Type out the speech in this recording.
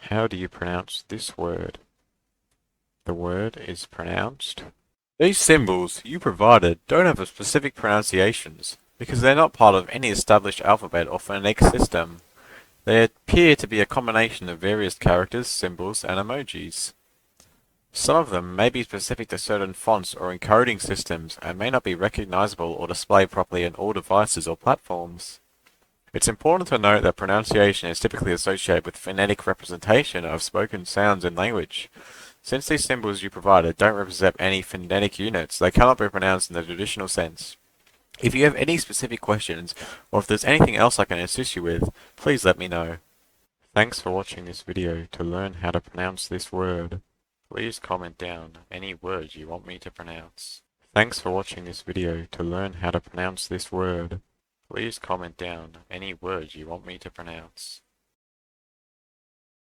How do you pronounce this word? The word is pronounced. These symbols you provided don't have a specific pronunciations because they're not part of any established alphabet or phonetic system. They appear to be a combination of various characters, symbols, and emojis. Some of them may be specific to certain fonts or encoding systems and may not be recognizable or displayed properly in all devices or platforms. It's important to note that pronunciation is typically associated with phonetic representation of spoken sounds in language. Since these symbols you provided don't represent any phonetic units, they cannot be pronounced in the traditional sense. If you have any specific questions, or if there's anything else I can assist you with, please let me know. Thanks for watching this video. To learn how to pronounce this word, please comment down any words you want me to pronounce. Thanks for watching this video. To learn how to pronounce this word, please comment down any words you want me to pronounce.